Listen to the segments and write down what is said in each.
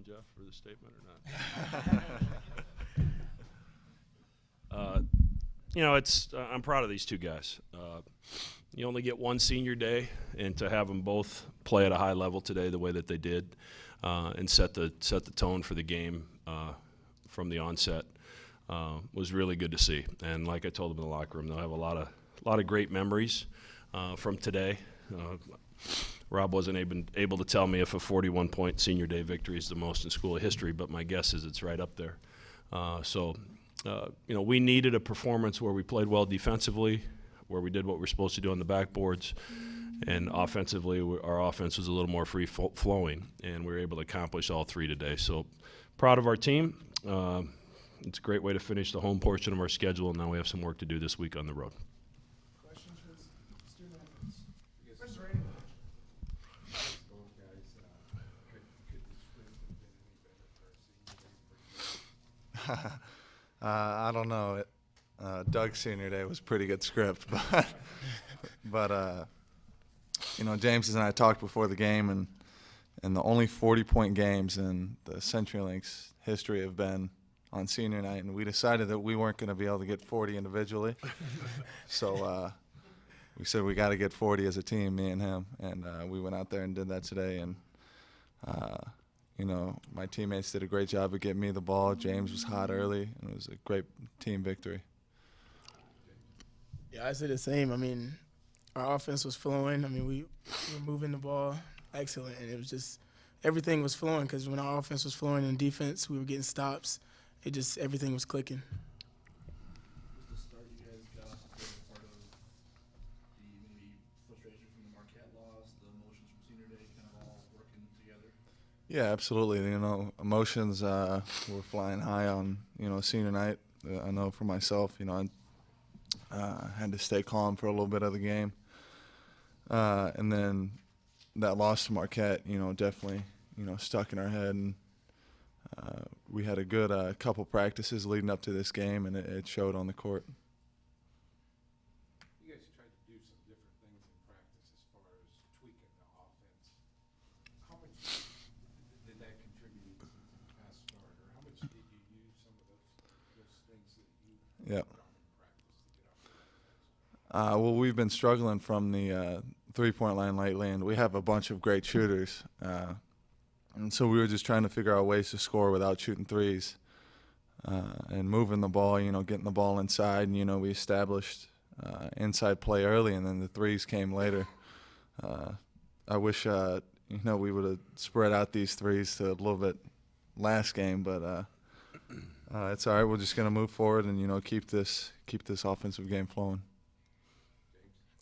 Jeff, for the statement or not? I'm proud of these two guys. You only get one senior day, and to have them both play at a high level today the way that they did and set the tone for the game from the onset was really good to see. And like I told them in the locker room, they'll have a lot of great memories from today. Rob wasn't able to tell me if a 41-point senior day victory is the most in school history, but my guess is it's right up there. We needed a performance where we played well defensively, where we did what we're supposed to do on the backboards, and offensively our offense was a little more free-flowing, and we were able to accomplish all three today. So proud of our team. It's a great way to finish the home portion of our schedule, and now we have some work to do this week on the road. Questions for student athletes? Mr. Rainey. I don't know. Doug's senior day was pretty good script, but James and I talked before the game, and the only 40-point games in the CenturyLink's history have been on senior night, and we decided that we weren't going to be able to get 40 individually, so we said we got to get 40 as a team, me and him, and we went out there and did that today, and my teammates did a great job of getting me the ball. James was hot early, and it was a great team victory. Yeah, I say the same. I mean, our offense was flowing. I mean, we were moving the ball excellent, and it was just everything was flowing because when our offense was flowing in defense, we were getting stops. Everything was clicking. Was the start you guys got off to part of the maybe frustration from the Marquette loss, the emotions from senior day, kind of all working together? Yeah, absolutely. Emotions were flying high on, senior night. I know for myself, I had to stay calm for a little bit of the game. And then that loss to Marquette, definitely, stuck in our head. And we had a good couple practices leading up to this game, and it showed on the court. You guys tried to do some different things in practice as far as tweaking the offense. How much did that contribute to the fast start, or how much did you use some of those things that you Yep. put on in practice to get off the offense? Well, we've been struggling from the three-point line lately, and we have a bunch of great shooters. And so we were just trying to figure out ways to score without shooting threes and moving the ball, getting the ball inside. And, we established inside play early, and then the threes came later. I wish, we would have spread out these threes to a little bit last game, but it's all right. We're just going to move forward and, keep this offensive game flowing.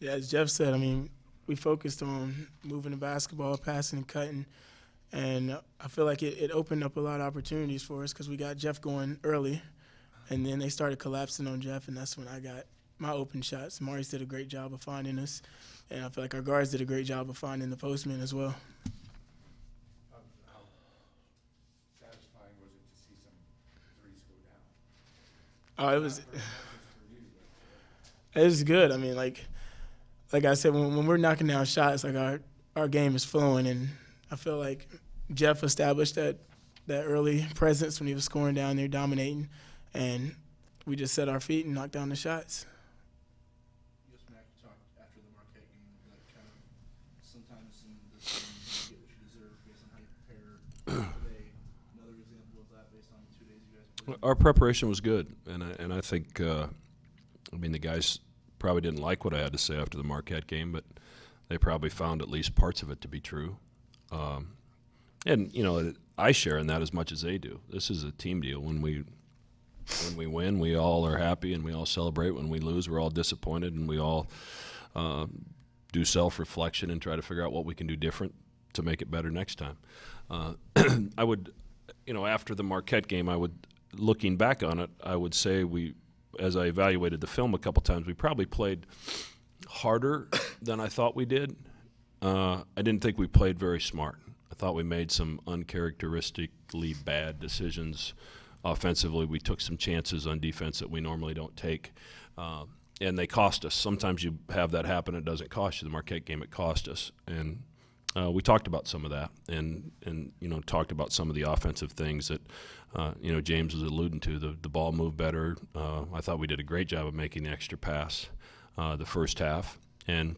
Yeah, as Jeff said, I mean, we focused on moving the basketball, passing and cutting, and I feel like it opened up a lot of opportunities for us because we got Jeff going early, and then they started collapsing on Jeff, and that's when I got my open shots. Maurice did a great job of finding us, and I feel like our guards did a great job of finding the postman as well. How satisfying was it to see some threes go down? Oh, it was good. I mean, like I said, when we're knocking down shots, like our game is flowing, and I feel like Jeff established that early presence when he was scoring down there, dominating, and we just set our feet and knocked down the shots. You just Mac talked after the Marquette game that kind of sometimes in this game you get what you deserve based on how you prepare today. Another example of that based on the 2 days you guys played. Our preparation was good, and I think the guys probably didn't like what I had to say after the Marquette game, but they probably found at least parts of it to be true. I share in that as much as they do. This is a team deal. When we win, we all are happy and we all celebrate. When we lose, we're all disappointed, and we all do self-reflection and try to figure out what we can do different to make it better next time. I would, after the Marquette game, looking back on it, I would say as I evaluated the film a couple times, we probably played harder than I thought we did. I didn't think we played very smart. I thought we made some uncharacteristically bad decisions offensively. We took some chances on defense that we normally don't take, and they cost us. Sometimes you have that happen, it doesn't cost you. The Marquette game, it cost us. And we talked about some of that, and talked about some of the offensive things that James was alluding to. The ball moved better. I thought we did a great job of making the extra pass the first half, and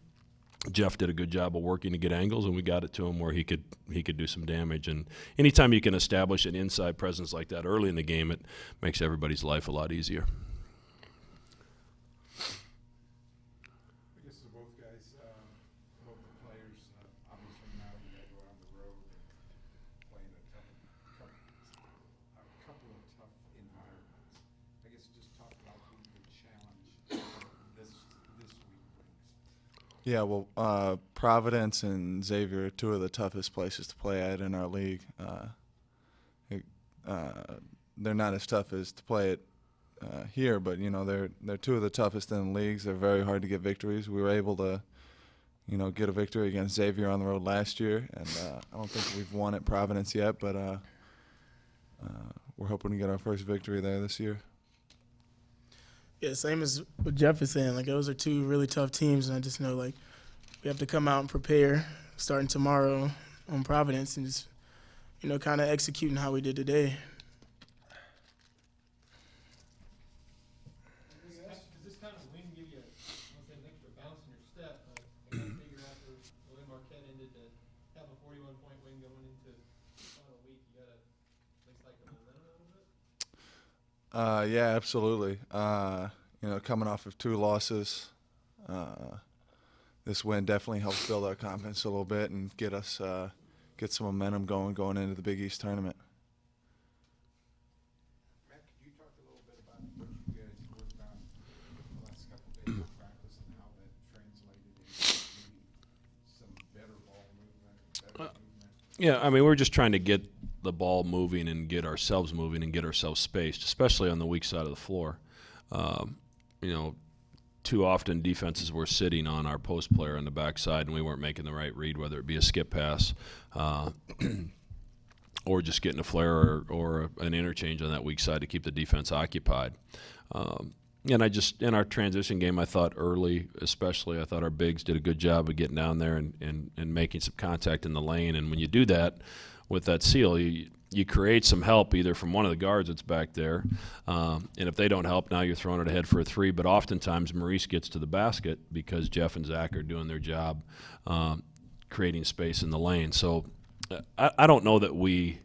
Jeff did a good job of working to get angles, and we got it to him where he could do some damage. And anytime you can establish an inside presence like that early in the game, it makes everybody's life a lot easier. I guess to both guys, both the players, obviously now you got to go on the road and play in a couple of tough environments. I guess just talk about the challenge this week brings. Yeah, well, Providence and Xavier are two of the toughest places to play at in our league. They're not as tough as to play at here, but they're two of the toughest in the leagues. They're very hard to get victories. We were able to, get a victory against Xavier on the road last year, and I don't think we've won at Providence yet, but we're hoping to get our first victory there this year. Yeah, same as what Jeff is saying. Like, those are two really tough teams, and I just know, like, we have to come out and prepare starting tomorrow on Providence and just, kind of executing how we did today. Does this kind of win give you, I won't say an extra bounce in your step, but I kind of figure after the way Marquette ended to have a 41-point win going into the final week, you got to at least like the momentum a little bit? Yeah, absolutely. Coming off of 2 losses, this win definitely helps build our confidence a little bit and get us get some momentum going into the Big East tournament. Matt, could you talk a little bit about what you guys worked on the last couple of days of practice and how that translated into maybe some better ball movement, Yeah, I mean, we're just trying to get the ball moving and get ourselves moving and get ourselves spaced, especially on the weak side of the floor. Too often defenses were sitting on our post player on the backside, and we weren't making the right read, whether it be a skip pass or just getting a flare or an interchange on that weak side to keep the defense occupied. And in our transition game, I thought early, especially, I thought our bigs did a good job of getting down there and making some contact in the lane. And when you do that with that seal, you create some help either from one of the guards that's back there, and if they don't help, now you're throwing it ahead for a 3. But oftentimes Maurice gets to the basket because Jeff and Zach are doing their job creating space in the lane. So I don't know that we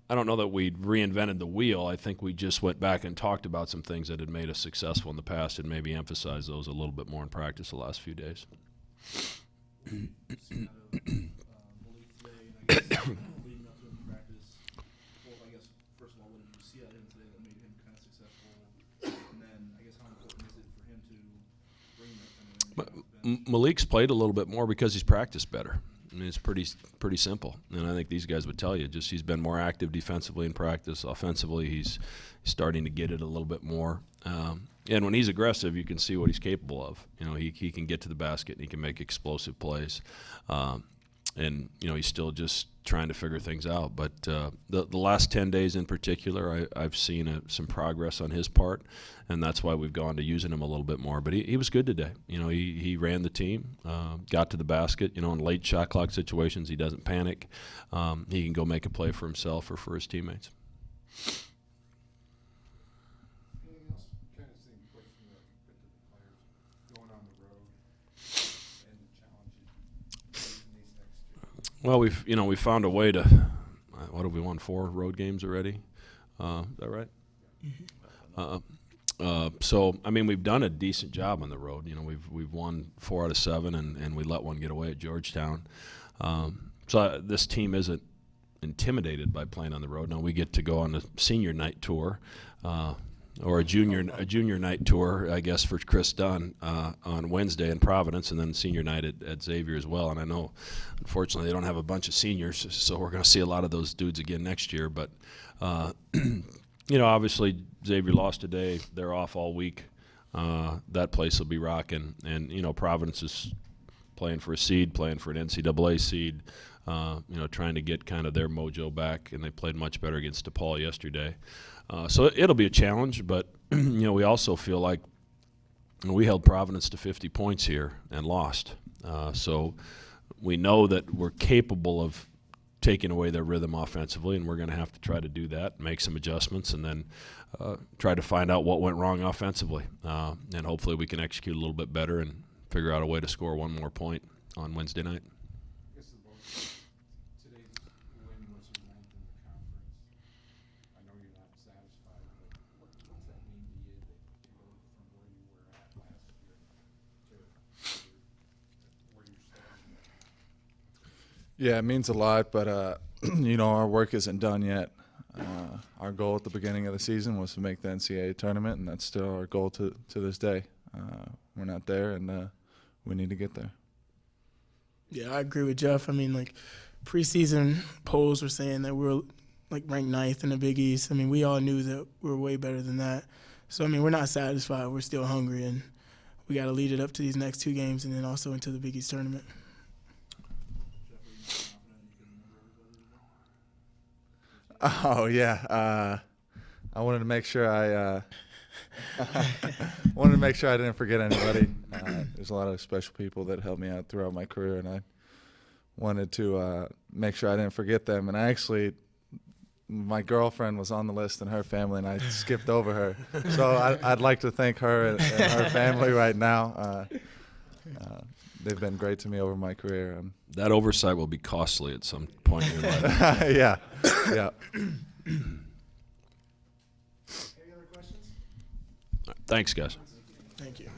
reinvented the wheel. I think we just went back and talked about some things that had made us successful in the past and maybe emphasized those a little bit more in practice the last few days. Leading up to him in practice, well, I guess, first of all, what did you see out of him today that made him kind of successful? And then, I guess, how important is it for him to bring that kind of energy off the bench? Malik's played a little bit more because he's practiced better. I mean, it's pretty simple, and I think these guys would tell you. Just he's been more active defensively in practice. Offensively, he's starting to get it a little bit more. And when he's aggressive, you can see what he's capable of. He can get to the basket and he can make explosive plays. And he's still just trying to figure things out. But the last 10 days in particular, I've seen some progress on his part, and that's why we've gone to using him a little bit more. But he was good today. He ran the team, got to the basket. In late shot clock situations, he doesn't panic. He can go make a play for himself or for his teammates. Anything else? Kind of same question that we put to the players going on the road and the challenges facing these next 2. Well, we found a way to. What have we won? 4 road games already. Is that right? So I mean, we've done a decent job on the road. We've won 4 out of 7, and we let one get away at Georgetown. So this team isn't intimidated by playing on the road. Now we get to go on a senior night tour. Or a junior night tour, I guess, for Chris Dunn on Wednesday in Providence, and then senior night at Xavier as well. And I know, unfortunately, they don't have a bunch of seniors, so we're going to see a lot of those dudes again next year. But, obviously, Xavier lost today. They're off all week. That place will be rocking. And, Providence is playing for a seed, playing for an NCAA seed, trying to get kind of their mojo back, and they played much better against DePaul yesterday. So it'll be a challenge, but we also feel like we held Providence to 50 points here and lost. So we know that we're capable of taking away their rhythm offensively, and we're going to have to try to do that, make some adjustments, and then try to find out what went wrong offensively. And hopefully we can execute a little bit better and figure out a way to score one more point on Wednesday night. I guess the most, today's win was your ninth in the conference. I know you're not satisfied, but what's that mean to you that to go from where you were at last year to where you're standing right now? Yeah, it means a lot, but our work isn't done yet. Our goal at the beginning of the season was to make the NCAA tournament, and that's still our goal to this day. We're not there, and we need to get there. Yeah, I agree with Jeff. I mean, like, preseason polls were saying that we're like ranked 9th in the Big East. I mean, we all knew that we were way better than that. So, I mean, we're not satisfied. We're still hungry, and we got to lead it up to these next 2 games and then also into the Big East tournament. Oh yeah, I wanted to make sure I didn't forget anybody. There's a lot of special people that helped me out throughout my career, and I wanted to make sure I didn't forget them. And my girlfriend was on the list and her family, and I skipped over her. So I'd like to thank her and her family right now. They've been great to me over my career. That oversight will be costly at some point in your life. Yeah. Any other questions? Thanks, guys. Thank you.